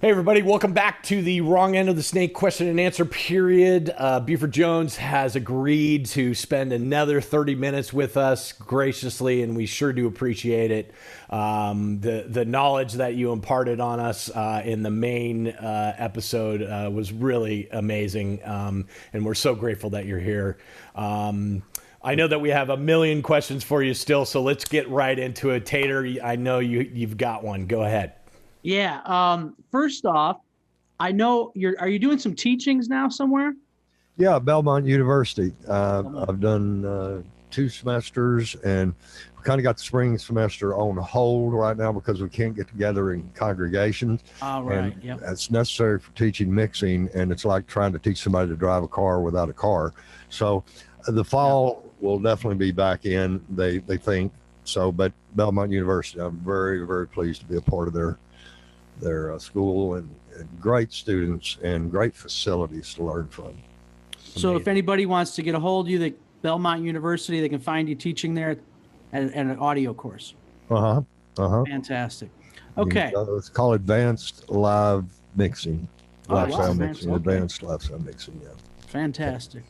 Hey everybody, welcome back to the wrong end of the snake question and answer period. Buford Jones has agreed to spend another 30 minutes with us graciously, and we sure do appreciate it. The knowledge that you imparted on us in the main episode was really amazing, and we're so grateful that you're here. I know that we have a million questions for you still, so let's get right into it. Tater, I know you've got one. Go ahead. Yeah. First off, I know are you doing some teachings now somewhere? Yeah, Belmont University. I've done 2 semesters, and we kind of got the spring semester on hold right now because we can't get together in congregations. All right. And Yep. it's necessary for teaching mixing, and it's like trying to teach somebody to drive a car without a car. So the fall will definitely be back in, they think. So, but Belmont University, I'm very, very pleased to be a part of their school, and great students and great facilities to learn from. So if anybody wants to get a hold of you, the Belmont University, they can find you teaching there at an audio course. Fantastic. Okay. It's called Advanced Live Mixing. Live sound mixing. Okay. Advanced live sound mixing, yeah. Fantastic.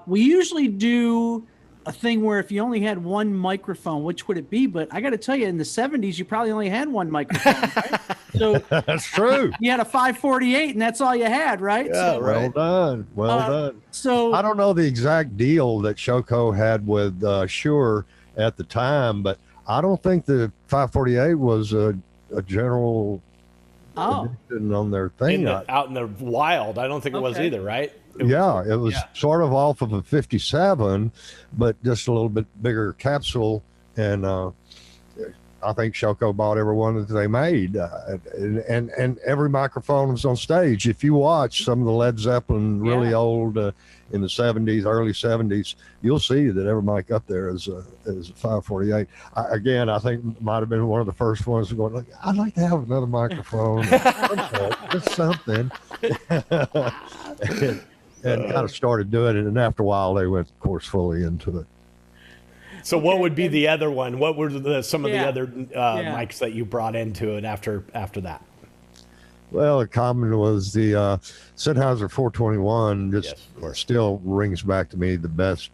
We usually do a thing where if you only had one microphone, which would it be? But I got to tell you, in the 70s, you probably only had one microphone, right? So that's true. You had a 548, and that's all you had, right? Yeah, So, well done. Well done. So I don't know the exact deal that Shoko had with Shure at the time, but I don't think the 548 was a general edition on their thing. Out in the wild, I don't think it was either, right? It was sort of off of a 57, but just a little bit bigger capsule. And I think Shoko bought every one that they made. And every microphone was on stage. If you watch some of the Led Zeppelin really old in the 70s, early 70s, you'll see that every mic up there is a 548. I think might have been one of the first ones going, I'd like to have another microphone. Just something. And kind of started doing it, and after a while they went, of course, fully into it. So what would be the other one? What were some of the other mics that you brought into it after that? Well, the common was the Sennheiser 421. Still rings back to me the best,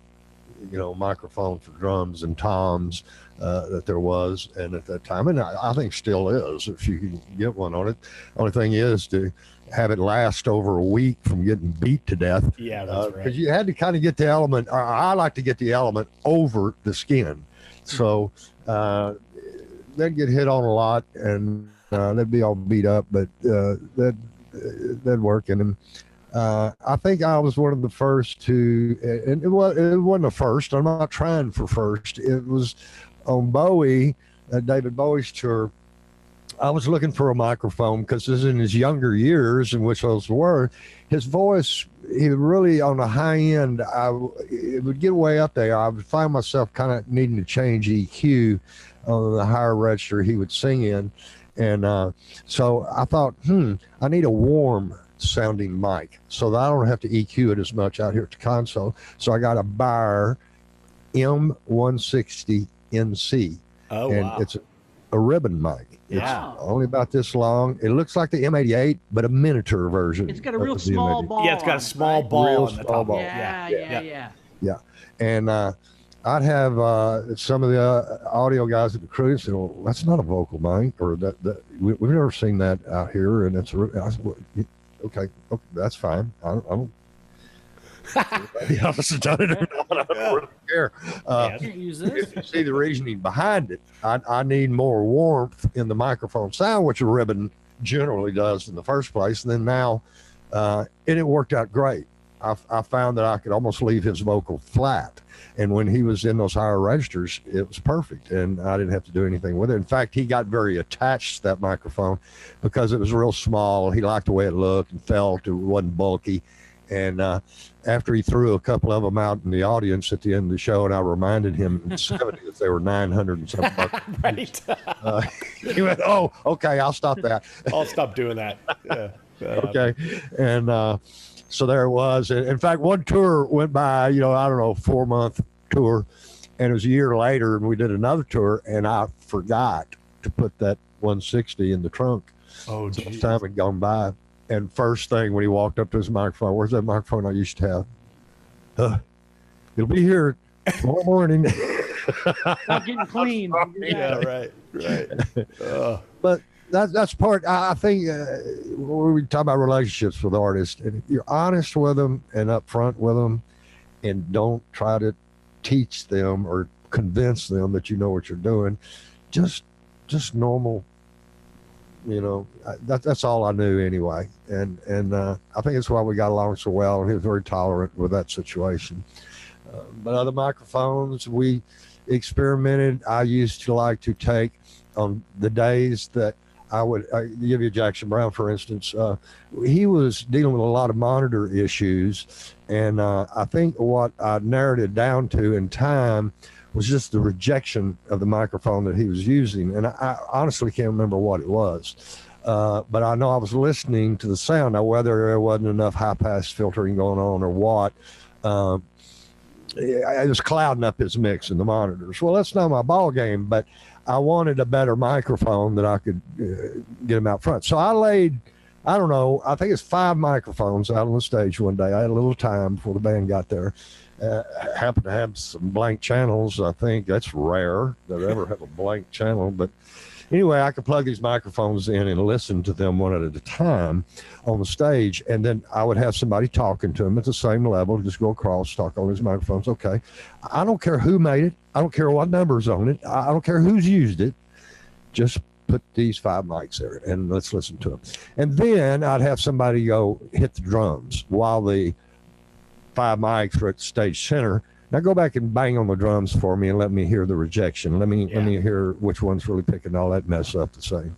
microphone for drums and toms that there was, and at that time, and I think still is, if you can get one on it. Only thing is to have it last over a week from getting beat to death. Yeah, that's right. Because you had to kind of get the element, or I like to get the element over the skin. So they'd get hit on a lot, and they'd be all beat up, but that'd work. And I think I was one of the first to, and it wasn't a first. I'm not trying for first. It was on Bowie, David Bowie's tour. I was looking for a microphone because this is in his younger years, in which those were. His voice, he really on the high end, it would get way up there. I would find myself kind of needing to change EQ on the higher register he would sing in. And so I thought, I need a warm sounding mic so that I don't have to EQ it as much out here at the console. So I got a Bieber M160 NC. Oh, and wow. It's a ribbon mic. It's only about this long. It looks like the M88, but a miniature version. It's got a real small ball. Yeah, it's got a small ball on the top. Yeah. And I'd have some of the audio guys at the crew say, well, that's not a vocal mic, or we've never seen that out here. And it's okay, that's fine. I don't Anybody else has done it or not, I don't really care. Can't use this. If you see the reasoning behind it, I need more warmth in the microphone sound, which a ribbon generally does in the first place. And then now, and it worked out great. I found that I could almost leave his vocal flat. And when he was in those higher registers, it was perfect. And I didn't have to do anything with it. In fact, he got very attached to that microphone because it was real small. He liked the way it looked and felt. It wasn't bulky. And after he threw a couple of them out in the audience at the end of the show, and I reminded him in the 70s they were 900 and something bucks. Right. He went, oh, okay, I'll stop that. I'll stop doing that. Yeah. Okay. And so there it was. In fact, one tour went by, I don't know, 4-month tour. And it was a year later, and we did another tour, and I forgot to put that 160 in the trunk. Oh, So geez. time had gone by. And first thing when he walked up to his microphone, where's that microphone I used to have? It'll be here tomorrow morning. Not getting clean. Yeah, right. But that's part. I think when we talk about relationships with artists, and if you're honest with them and upfront with them, and don't try to teach them or convince them that you know what you're doing, just normal. That's all I knew anyway, and I think that's why we got along so well. And he was very tolerant with that situation. But other microphones, we experimented. I used to like to take on the days that I give you Jackson Brown, for instance. He was dealing with a lot of monitor issues, and I think what I narrowed it down to in time was just the rejection of the microphone that he was using. And I honestly can't remember what it was. But I know I was listening to the sound. Now, whether there wasn't enough high-pass filtering going on or what, it was clouding up his mix in the monitors. Well, that's not my ball game, but I wanted a better microphone that I could get him out front. So I laid, I don't know, I think it's 5 microphones out on the stage one day. I had a little time before the band got there. Happened to have some blank channels. I think that's rare that I ever have a blank channel. But anyway, I could plug these microphones in and listen to them one at a time on the stage. And then I would have somebody talking to them at the same level, just go across, talk on these microphones. Okay. I don't care who made it. I don't care what number's on it. I don't care who's used it. Just put these 5 mics there and let's listen to them. And then I'd have somebody go hit the drums while the 5 mics are at the stage center. Now go back and bang on the drums for me and let me hear the rejection. Let me hear which one's really picking all that mess up the same.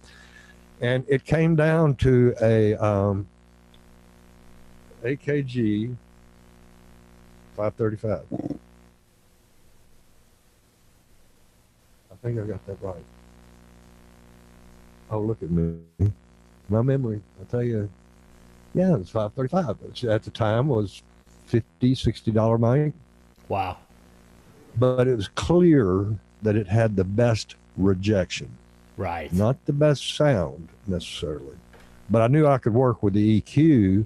And it came down to a AKG 535. I think I got that right. Oh, look at me. My memory, I tell you, yeah, it's 535. Which at the time was $50, $60 mic. Wow. But it was clear that it had the best rejection. Right. Not the best sound necessarily. But I knew I could work with the EQ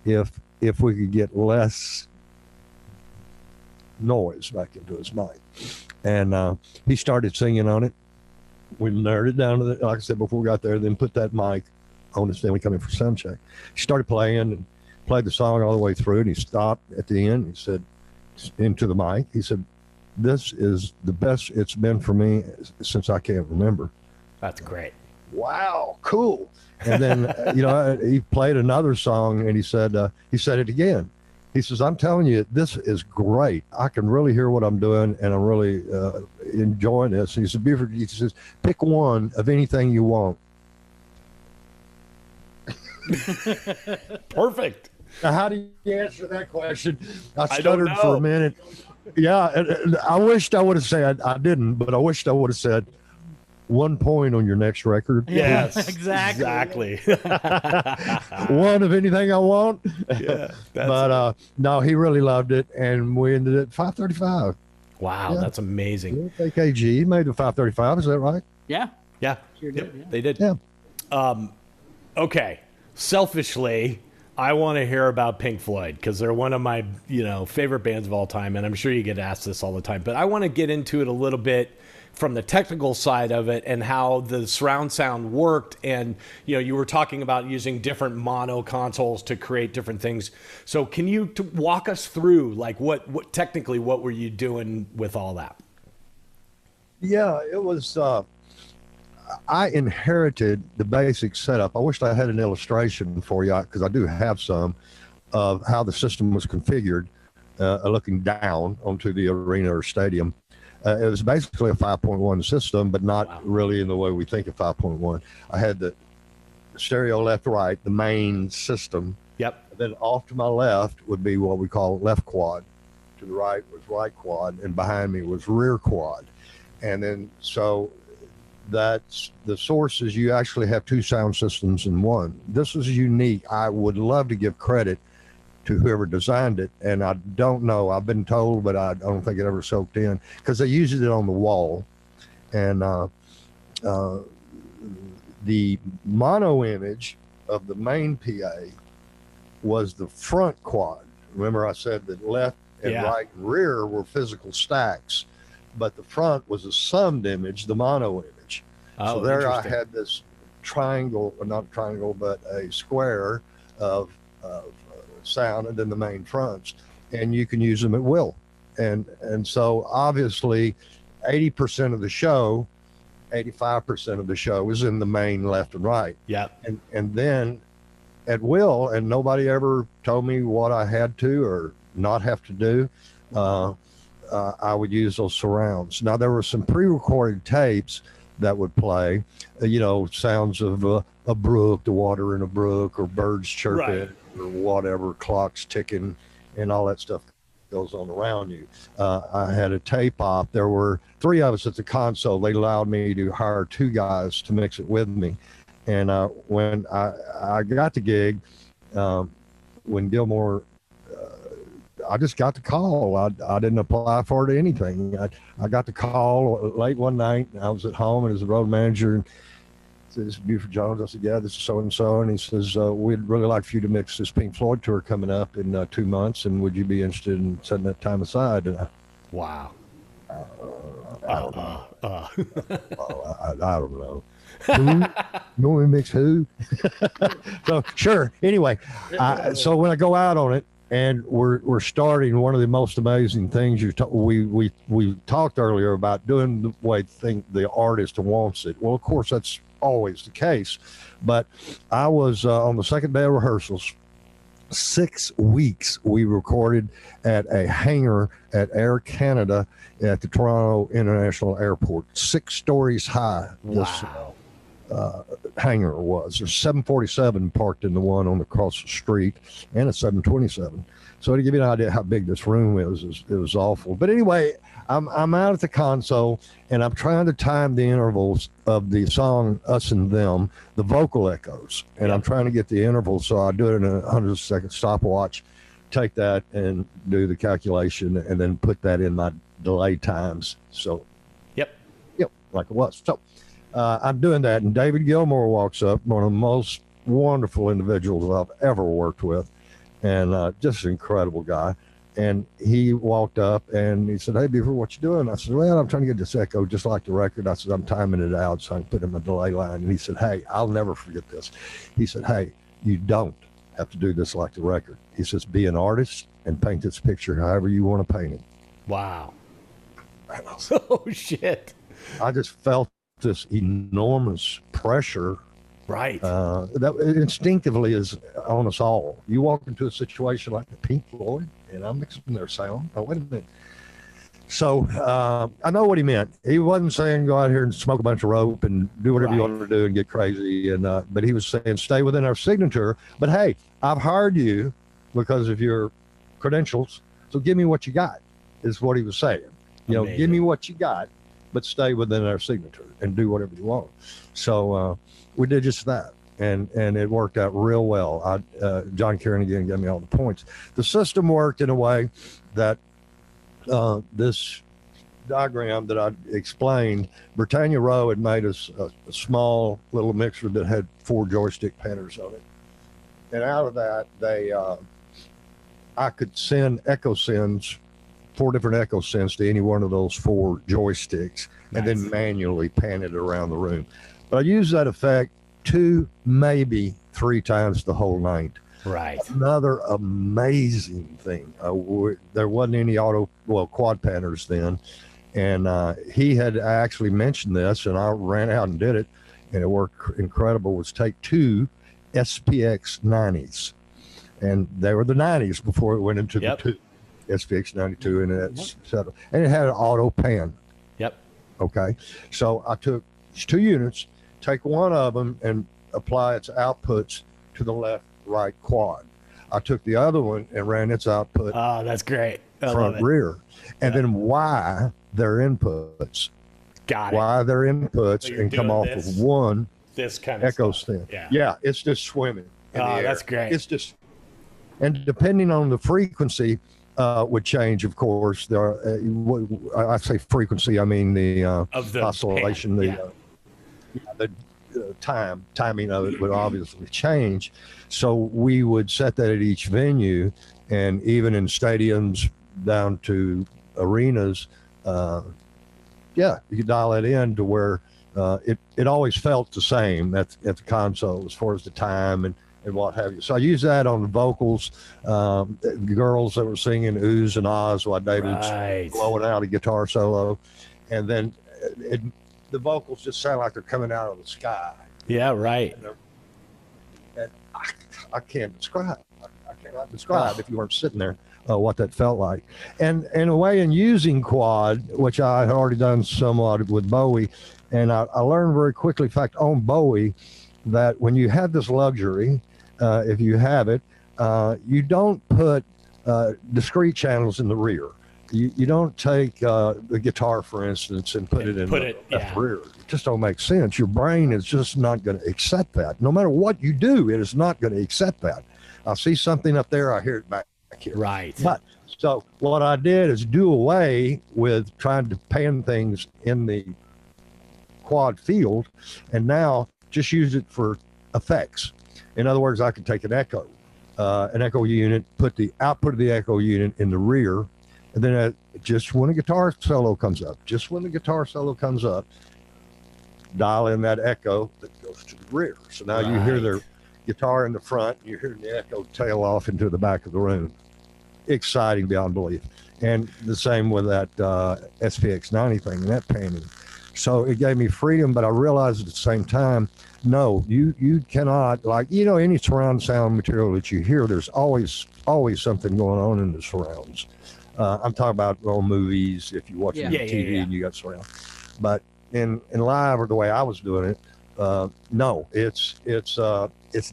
if we could get less noise back into his mic. And he started singing on it. We narrowed it down to like I said before we got there, then put that mic on the stand. We come in for sound check. He started playing and played the song all the way through, and he stopped at the end. He said, into the mic, he said, "This is the best it's been for me since I can't remember." That's great. Wow, cool. And then, he played another song, and he said it again. He says, "I'm telling you, this is great. I can really hear what I'm doing, and I'm really enjoying this." He said, "Bieber," he says, "pick one of anything you want." Perfect. Now, how do you answer that question? I don't stuttered know. for a minute. Yeah, and I wished I would have said, I didn't, but I wished I would have said 1 point on your next record. Yes, exactly. One of anything I want. Yeah, But no, he really loved it, and we ended at 535. wow, Yeah. that's amazing. AKG, he made the 535, is that right? Yeah. Yeah, Sure did, yeah. they did. Yeah. Okay, selfishly, I want to hear about Pink Floyd because they're one of my, favorite bands of all time, and I'm sure you get asked this all the time. But I want to get into it a little bit from the technical side of it and how the surround sound worked. And you were talking about using different mono consoles to create different things. So can you walk us through like what technically what were you doing with all that? Yeah, it was. I inherited the basic setup. I wished I had an illustration for you because I do have some of how the system was configured, looking down onto the arena or stadium. It was basically a 5.1 system, but not really in the way we think of 5.1. I had the stereo left, right, the main system. Yep. Then off to my left would be what we call left quad. To the right was right quad, and behind me was rear quad. And then so that's the sources. You actually have 2 sound systems in one. This is unique. I would love to give credit to whoever designed it, and I don't know. I've been told, but I don't think it ever soaked in because they used it on the wall, and The mono image of the main PA was the front quad. Remember I said that left and right and rear were physical stacks, but the front was a summed image, the mono image. So there I had this triangle, or not triangle, but a square of sound, and then the main fronts, and you can use them at will. And so obviously 80% of the show, 85% of the show is in the main left and right. Yeah. And then at will, and nobody ever told me what I had to or not have to do. I would use those surrounds. Now there were some pre-recorded tapes that would play, sounds of a brook, the water in a brook, or birds chirping, or whatever, clocks ticking, and all that stuff goes on around you. I had a tape op. There were 3 of us at the console. They allowed me to hire 2 guys to mix it with me. And when I got the gig, when Gilmore, I just got the call. I didn't apply for it or anything. I got the call late one night. I was at home, and as a road manager, and said, "This is Buford Jones." I said, "Yeah, this is so-and-so." And he says, "We'd really like for you to mix this Pink Floyd tour coming up in 2 months. And would you be interested in setting that time aside?" And wow. I don't know. I don't know. Who? You want me to mix who? So sure. Anyway, so when I go out on it, and we're starting, one of the most amazing things we talked earlier about doing the way the artist wants it. Well, of course that's always the case, but I was on the second day of rehearsals. 6 weeks we recorded at a hangar at Air Canada at the Toronto International Airport. 6 stories high. Wow. Hangar was. There's 747 parked in the one on across the street, and a 727. So to give you an idea how big this room is, it was awful. But anyway, I'm out at the console, and I'm trying to time the intervals of the song Us and Them, the vocal echoes, and I'm trying to get the intervals. So I do it in a 100-second stopwatch, take that and do the calculation, and then put that in my delay times. So like it was. So I'm doing that, and David Gilmour walks up, one of the most wonderful individuals I've ever worked with, and just an incredible guy. And he walked up and he said, "Hey, Bieber, what you doing?" I said, "Well, I'm trying to get this echo just like the record." I said, "I'm timing it out so I can put in my delay line." And he said, "Hey, I'll never forget this." He said, "Hey, you don't have to do this like the record." He says, "Be an artist and paint this picture however you want to paint it." Wow. Oh, shit. I just felt this enormous pressure, right? That instinctively is on us all. You walk into a situation like the Pink Floyd, and I'm mixing their sound. Oh, wait a minute. So I know what he meant. He wasn't saying go out here and smoke a bunch of rope and do whatever you want to do and get crazy. And but he was saying stay within our signature. But hey, I've hired you because of your credentials. So give me what you got, is what he was saying. Amazing. Give me what you got, but stay within our signature and do whatever you want. So we did just that, and it worked out real well. John Kieran again gave me all the points. The system worked in a way that this diagram that I explained, Britannia Row had made us a small little mixer that had 4 joystick panners on it, and out of that I could send echo sends, 4 different echo sends to any one of those 4 joysticks, and then manually pan it around the room. But I used that effect 2, maybe 3 times the whole night. Right. Another amazing thing. There wasn't any quad panners then. And he had actually mentioned this, and I ran out and did it, and it worked incredible. Was take 2 SPX 90s. And they were the 90s before it went into the 2. SPX 92, and et cetera. And it had an auto pan. Yep. Okay. So I took 2 units, take one of them and apply its outputs to the left-right quad. I took the other one and ran its output. Oh, that's great. Front, rear. And then why their inputs. Got it. Why their inputs So and come off of one this kind of echo stuff. stand. Yeah, it's just swimming in the air. That's great. It's just, and depending on the frequency, would change, of course. There are, I say frequency, I mean the oscillation, the timing of it would obviously change. So we would set that at each venue, and even in stadiums down to arenas, you could dial it in to where it always felt the same at the console as far as the time and what have you. So I use that on the vocals. The girls that were singing oohs and ahs while David's blowing out a guitar solo, and then the vocals just sound like they're coming out of the sky. Yeah, right. And I can't describe. I cannot describe if you weren't sitting there what that felt like. And in a way, in using quad, which I had already done somewhat with Bowie, and I learned very quickly, in fact, on Bowie, that when you have this luxury, if you have it, you don't put discrete channels in the rear. You don't take the guitar, for instance, and put it in the rear. It just don't make sense. Your brain is just not going to accept that. No matter what you do, it is not going to accept that. I see something up there, I hear it back here. Right. But so what I did is do away with trying to pan things in the quad field, and now just use it for effects. In other words, I could take an echo unit, put the output of the echo unit in the rear, and then just when a guitar solo comes up, dial in that echo that goes to the rear. So now you hear their guitar in the front, you hear the echo tail off into the back of the room. Exciting beyond belief. And the same with that SPX 90 thing and that panning. So it gave me freedom, but I realized at the same time, no, you cannot, like, any surround sound material that you hear, there's always something going on in the surrounds. I'm talking about old movies, if you watch TV and you got surround. But in live, or the way I was doing it, no, it's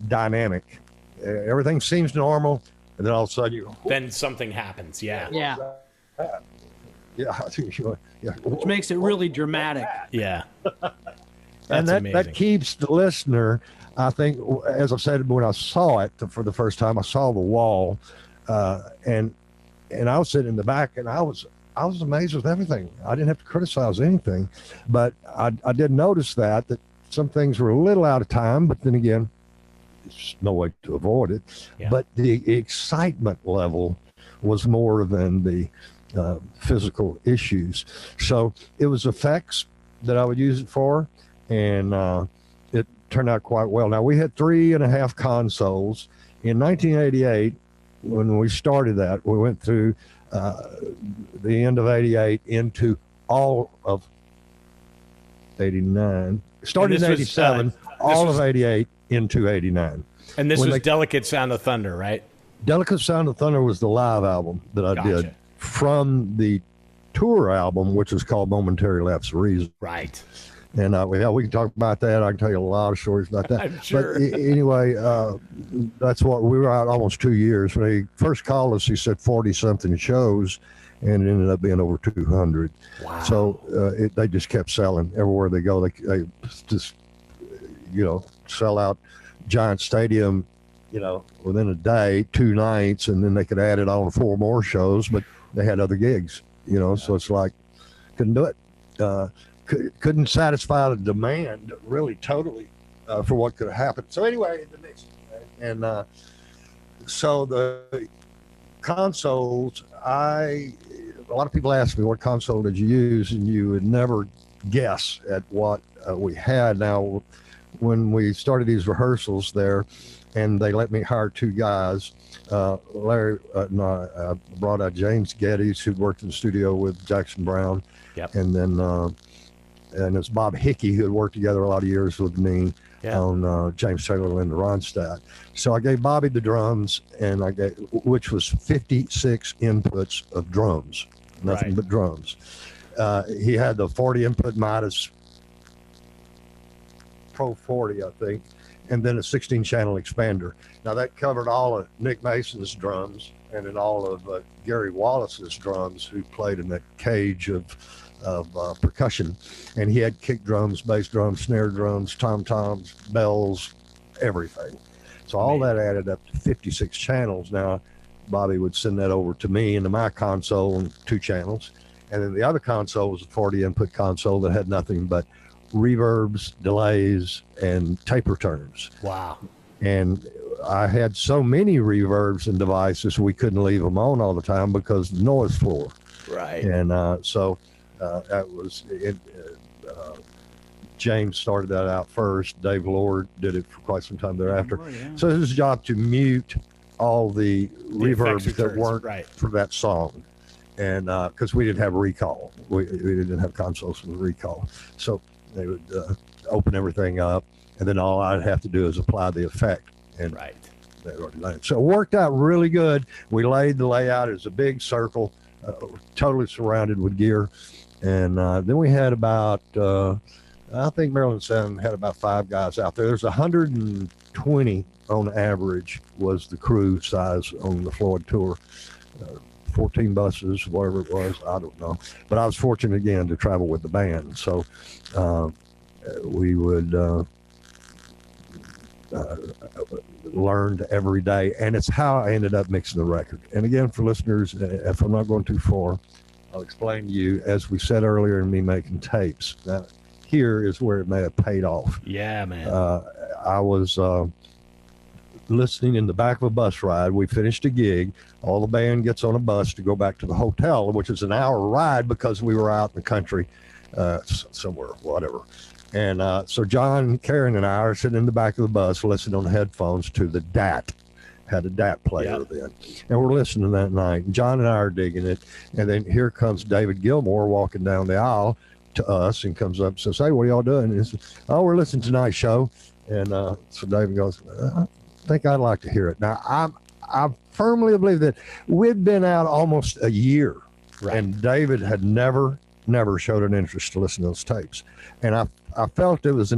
dynamic. Everything seems normal, and then all of a sudden then something happens. Yeah. Which makes it really dramatic. Yeah. And that keeps the listener, I think, as I said, when I saw it for the first time, I saw the wall, and I was sitting in the back, and I was amazed with everything. I didn't have to criticize anything, but I did notice that some things were a little out of time, but then again, there's no way to avoid it. Yeah. But the excitement level was more than the physical issues. So it was effects that I would use it for, and it turned out quite well. Now, we had 3.5 consoles. In 1988, when we started that, we went through the end of 88 into all of 89. Started in 87, all of 88 into 89. And this was Delicate Sound of Thunder, right? Delicate Sound of Thunder was the live album that I did from the tour album, which is called Momentary Lapse of Reason. Right. And we can talk about that. I can tell you a lot of stories about that. I'm sure. But anyway, that's what we were out almost 2 years. When he first called us, he said 40-something shows, and it ended up being over 200. Wow. So they just kept selling everywhere they go. They just, sell out giant stadium, within a day, 2 nights, and then they could add it on 4 more shows, but they had other gigs, so it's like, couldn't do it. Couldn't satisfy the demand really totally for what could have happened. So anyway, so the consoles, a lot of people ask me, what console did you use? And you would never guess at what we had. Now, when we started these rehearsals there, and they let me hire 2 guys, Larry, I brought out James Geddes, who'd worked in the studio with Jackson Browne. Yep. And then, and it's Bob Hickey, who had worked together a lot of years with me on James Taylor and the Ronstadt. So I gave Bobby the drums, and which was 56 inputs of drums, nothing but drums. He had the 40 input Midas Pro 40, I think, and then a 16 channel expander. Now that covered all of Nick Mason's drums and then all of Gary Wallace's drums, who played in that cage of percussion. And he had kick drums, bass drums, snare drums, tom-toms, bells, everything. So all that added up to 56 channels. Now, Bobby would send that over to me into my console in 2 channels. And then the other console was a 40 input console that had nothing but reverbs, delays, and tape returns. Wow. And I had so many reverbs and devices, we couldn't leave them on all the time because the noise floor. Right. And so that was it. James started that out first. Dave Lord did it for quite some time thereafter. So it was his job to mute all the reverbs that weren't for that song. And because we didn't have recall, we didn't have consoles with recall. So they would open everything up, and then all I'd have to do is apply the effect. And they already laid. So it worked out really good. We laid the layout as a big circle, totally surrounded with gear. And then we had about, I think Maryland Sound had about 5 guys out there. There's 120 on average was the crew size on the Floyd tour. 14 buses, whatever it was, I don't know. But I was fortunate again to travel with the band. So we would learned every day, and it's how I ended up mixing the record. And again, for listeners, if I'm not going too far, I'll explain to you, as we said earlier in me making tapes, that here is where it may have paid off. Yeah, man. I was listening in the back of a bus ride. We finished a gig. All the band gets on a bus to go back to the hotel, which is an hour ride because we were out in the country somewhere, whatever. And so John, Karen, and I are sitting in the back of the bus listening on headphones to the DAT. Had a DAT player then. And we're listening that night. And John and I are digging it. And then here comes David Gilmour walking down the aisle to us and comes up and says, "Hey, what are y'all doing?" And he says, "Oh, we're listening to tonight's show." And so David goes, "I think I'd like to hear it." Now, I firmly believe that we'd been out almost a year. And David had never showed an interest to listen to those tapes. And I felt it was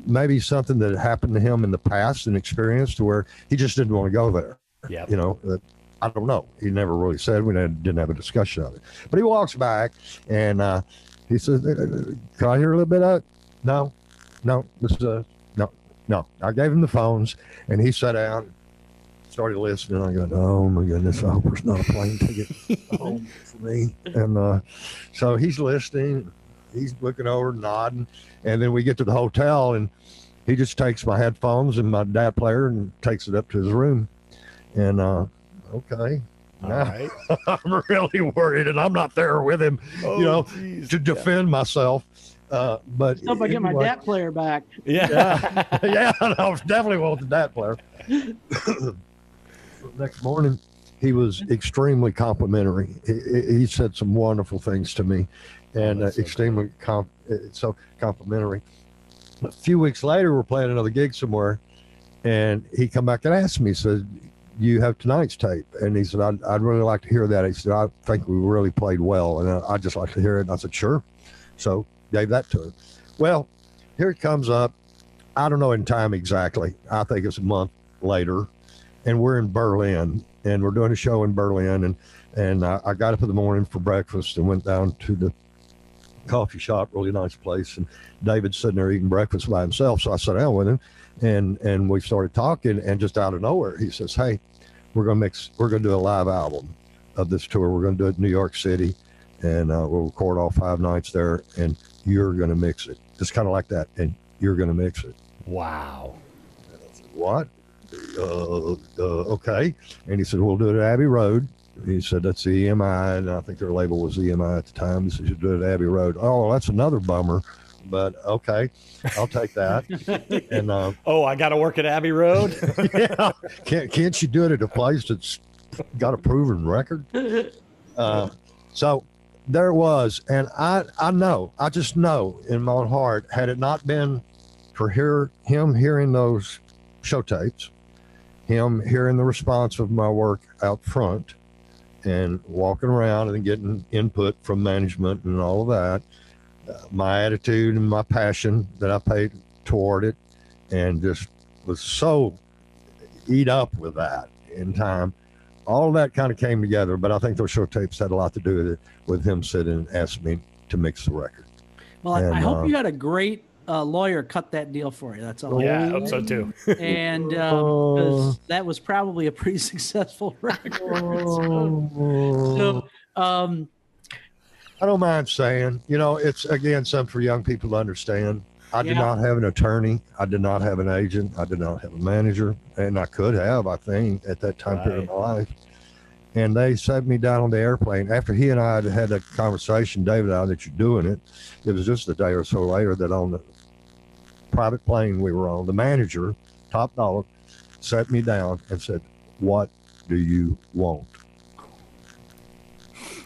maybe something that had happened to him in the past, an experience to where he just didn't want to go there. Yeah. You know, I don't know. He never really said. We didn't have a discussion of it. But he walks back and he says, "Can I hear a little bit of it?" No, this is no. I gave him the phones and he sat down, started listening. I go, "Oh my goodness, I hope there's not a plane ticket home for me." And so he's listening, he's looking over, nodding, and then we get to the hotel and he just takes my headphones and my DAT player and takes it up to his room. And okay, now I'm really worried, and I'm not there with him, to defend myself. But hope I get my DAT player back. Yeah, I definitely want the DAT player. Next morning, he was extremely complimentary. He said some wonderful things to me, and extremely complimentary. A few weeks later, we're playing another gig somewhere, and he come back and asked me, he said, "You have tonight's tape?" And he said, I'd really like to hear that. He said, "I think we really played well, and I'd just like to hear it." And I said, "Sure." So gave that to him. Well, here it comes up. I don't know in time exactly. I think it's a month later, and we're in Berlin, and we're doing a show in Berlin, and I got up in the morning for breakfast and went down to the coffee shop, really nice place, and David's sitting there eating breakfast by himself. So I sat down with him, and we started talking, and just out of nowhere, he says, "Hey, we're gonna do a live album of this tour. We're gonna do it in New York City, and we'll record all 5 nights there, and you're gonna mix it." Just kind of like that, and you're gonna mix it. Wow. And I said, "What? Okay." And he said, "We'll do it at Abbey Road." He said, "That's the EMI," and I think their label was EMI at the time. He said, "You do it at Abbey Road." "Oh, that's another bummer, but okay, I'll take that." And I got to work at Abbey Road. yeah, can't you do it at a place that's got a proven record? So there it was, and I just know in my own heart, had it not been for him hearing those show tapes, him hearing the response of my work out front, and walking around and getting input from management and all of that, my attitude and my passion that I paid toward it, and just was so eat up with that in time. All of that kind of came together, but I think those show tapes had a lot to do with it, with him sitting and asking me to mix the record. Well, I hope you had a great lawyer cut that deal for you. That's all. Yeah, I hope so too. And because that was probably a pretty successful record. So I don't mind saying, it's again something for young people to understand. I did not have an attorney. I did not have an agent. I did not have a manager, and I could have, I think, at that time period of my life. And they sat me down on the airplane after he and I had a conversation, David, now that you're doing it. It was just a day or so later that on the private plane we were on, the manager, top dog, sat me down and said, "What do you want?"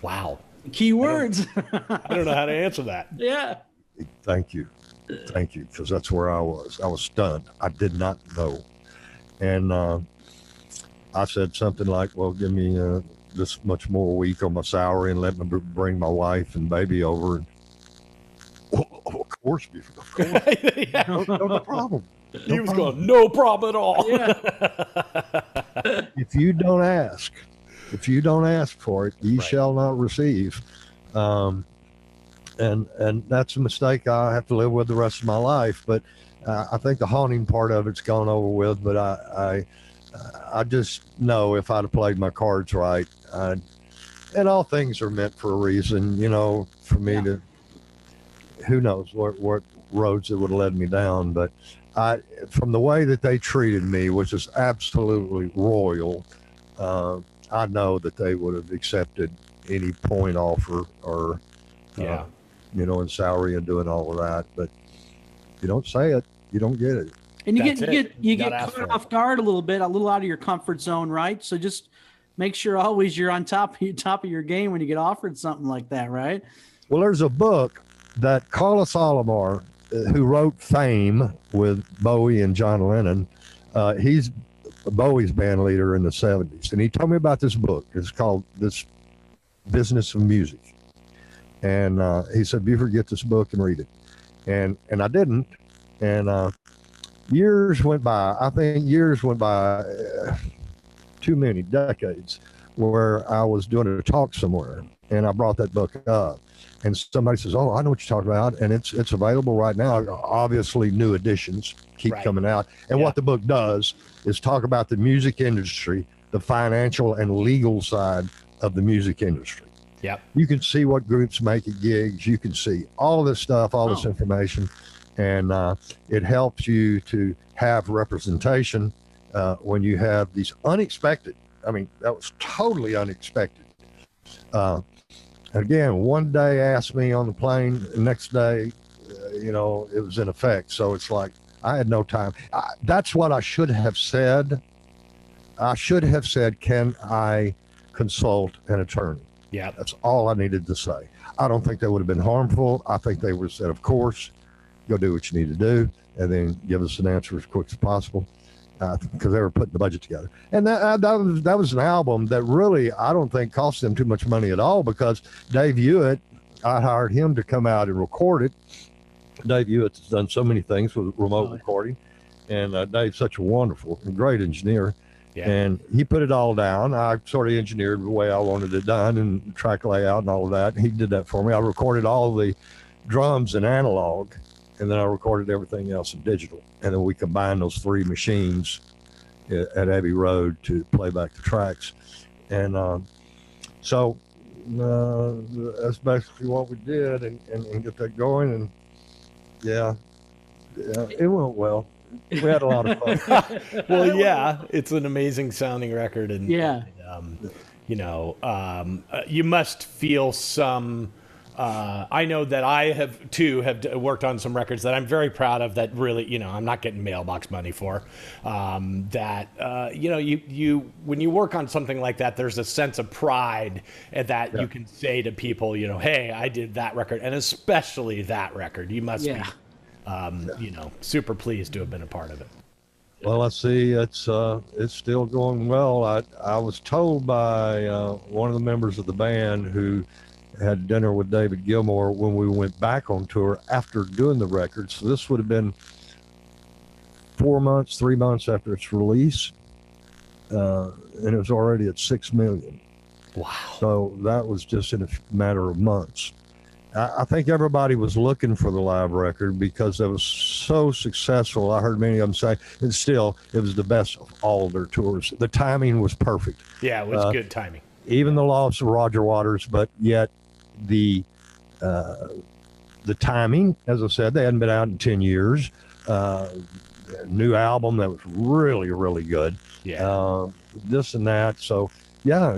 Wow. Key words. I don't know how to answer that. Yeah. Thank you. Because that's where I was. I was stunned. I did not know. And I said something like, well, give me this much more a week on my salary and let me bring my wife and baby over. And, of course. Yeah. No problem. He was going, no problem at all. Yeah. If you don't ask for it, ye shall not receive. And that's a mistake I have to live with the rest of my life. But I think the haunting part of it's gone over with. But I just know if I'd have played my cards right, and all things are meant for a reason, for me to, who knows what roads it would have led me down. But from the way that they treated me, which is absolutely royal, I know that they would have accepted any point offer or, in salary and doing all of that. But if you don't say it, you don't get it. And you get caught off guard a little out of your comfort zone, right? So just make sure always you're on top of your game when you get offered something like that, right? Well, there's a book that Carlos Alomar, who wrote Fame with Bowie and John Lennon, he's Bowie's band leader in the 70s. And he told me about this book. It's called This Business of Music. And he said, Bieber, get this book and read it. And I didn't. And years went by. I think years went by, too many decades, where I was doing a talk somewhere. And I brought that book up. And somebody says, oh, I know what you're talking about. And it's available right now. Obviously, new editions keep coming out. And what the book does is talk about the music industry, the financial and legal side of the music industry. Yeah. You can see what groups make at gigs. You can see all of this stuff, all this information. And it helps you to have representation when you have these unexpected. I mean, that was totally unexpected. Again, one day asked me on the plane, the next day, it was in effect. So it's like I had no time. That's what I should have said. I should have said, can I consult an attorney? Yeah. That's all I needed to say. I don't think that would have been harmful. I think they would have said, of course, go do what you need to do, and then give us an answer as quick as possible. Because they were putting the budget together. And that was an album that really, I don't think cost them too much money at all, because Dave Hewitt, I hired him to come out and record it. Dave Hewitt has done so many things with remote recording. And Dave's such a wonderful and great engineer. Yeah. And he put it all down. I sort of engineered the way I wanted it done and track layout and all of that. He did that for me. I recorded all the drums in analog, and then I recorded everything else in digital. And then we combined those three machines at Abbey Road to play back the tracks. And so that's basically what we did and get that going. And yeah, it went well. We had a lot of fun. Well, yeah, it's an amazing sounding record. And, you must feel some... I know that I have worked on some records that I'm very proud of that really, I'm not getting mailbox money for, you when you work on something like that, there's a sense of pride that you can say to people, hey, I did that record, and especially that record. You must be, super pleased to have been a part of it. Well, I see it's still going well. I was told by one of the members of the band who had dinner with David Gilmour when we went back on tour after doing the record. So this would have been 3 months after its release. And it was already at 6 million. Wow. So that was just in a matter of months. I think everybody was looking for the live record because it was so successful. I heard many of them say, and still, it was the best of all their tours. The timing was perfect. Yeah, it was good timing. Even the loss of Roger Waters, but yet the the timing, as I said, they hadn't been out in 10 years. New album that was really, really good. Yeah. This and that. So, yeah,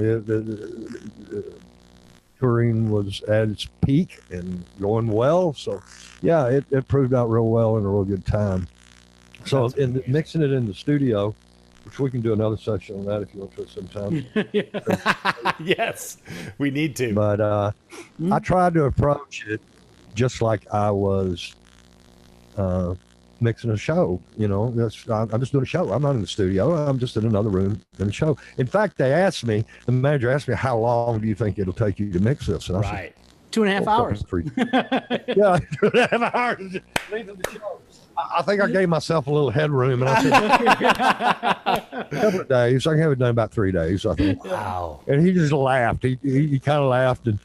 touring was at its peak and going well. So, yeah, it proved out real well and a real good time. So, in mixing it in the studio, which we can do another session on that if you want to sometime. Yes, we need to. But I tried to approach it just like I was mixing a show. You know, I'm just doing a show. I'm not in the studio. I'm just in another room in a show. In fact, the manager asked me, how long do you think it'll take you to mix this? And I said, 2.5 hours. Yeah, 2.5 hours. Leaving the show. I think I gave myself a little headroom, and I said, a couple of days. I can have it done in about 3 days, I think. Wow. And he just laughed. He kind of laughed, and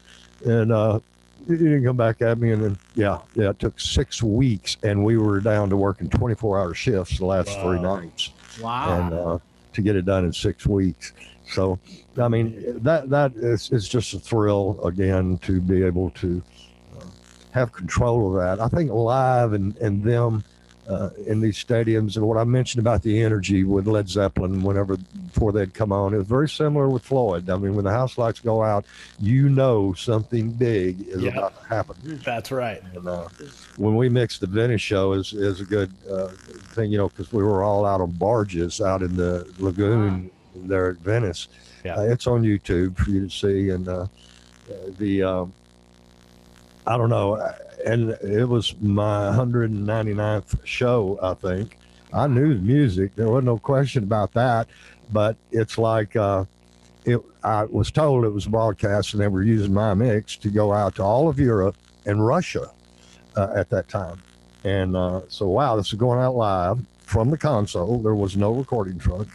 he didn't come back at me. And then, it took 6 weeks, and we were down to working 24-hour shifts the last 3 nights. Wow. And to get it done in 6 weeks. So, I mean, that is just a thrill, again, to be able to have control of that. I think live and them in these stadiums, and what I mentioned about the energy with Led Zeppelin before they'd come on, it was very similar with Floyd. I mean, when the house lights go out, you know something big is about to happen. That's right. And when we mixed the Venice show is a good thing, you know, because we were all out on barges out in the lagoon there at Venice. Yeah. It's on YouTube for you to see, and I don't know, and it was my 199th show, I think. I knew the music. There wasn't no question about that. But it's like I was told it was broadcast, and they were using my mix to go out to all of Europe and Russia at that time. And so, wow, this is going out live from the console. There was no recording truck.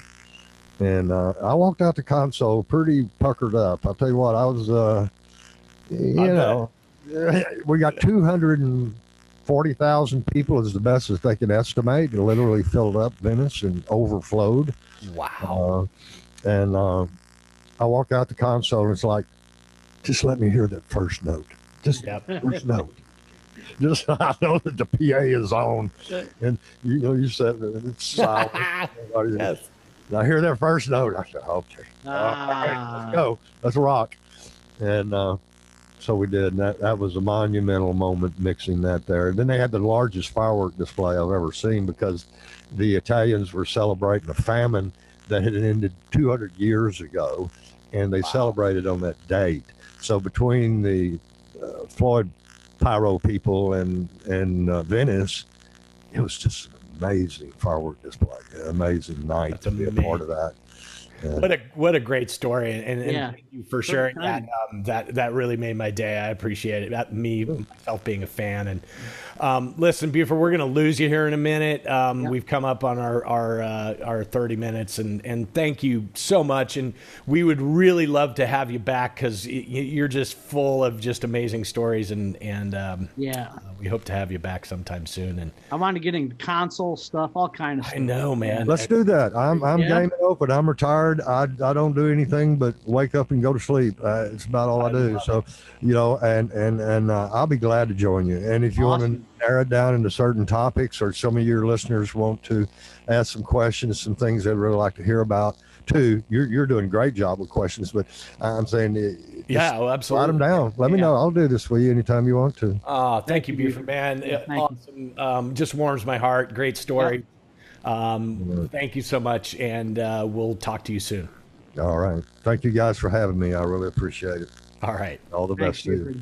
And I walked out the console pretty puckered up. I'll tell you what, I was, we got 240,000 people is the best as they can estimate. It literally filled up Venice and overflowed. Wow. And I walk out the console and it's like, just let me hear that first note. Just first note. Just I know that the PA is on. And you said it's silent. Yes. And I hear that first note. I said, okay. All right, let's go. Let's rock. And so we did. And that was a monumental moment mixing that there. And then they had the largest firework display I've ever seen because the Italians were celebrating a famine that had ended 200 years ago. And they celebrated on that date. So between the Floyd pyro people and Venice, it was just an amazing firework display. An amazing night to be a part of that. What a great story, and thank you for sharing that. That really made my day. I appreciate it. Myself being a fan. And listen, Buford, we're going to lose you here in a minute. We've come up on our 30 minutes, and thank you so much. And we would really love to have you back because you're just full of just amazing stories, and we hope to have you back sometime soon. And I want to get in console stuff, all kind of stuff. I know, man. Let's do that. I'm game and open. I'm retired. I don't do anything but wake up and go to sleep. It's about all I do. So, and I'll be glad to join you. And if you want to narrow it down into certain topics, or some of your listeners want to ask some questions, some things they'd really like to hear about too, you're doing a great job with questions. But I'm saying, absolutely. Write them down. Let me know. I'll do this for you anytime you want to. Thank you, Buford, man. Awesome. Just warms my heart. Great story. Thank you so much, and we'll talk to you soon. All right. Thank you guys for having me. I really appreciate it. All right. All the best to you.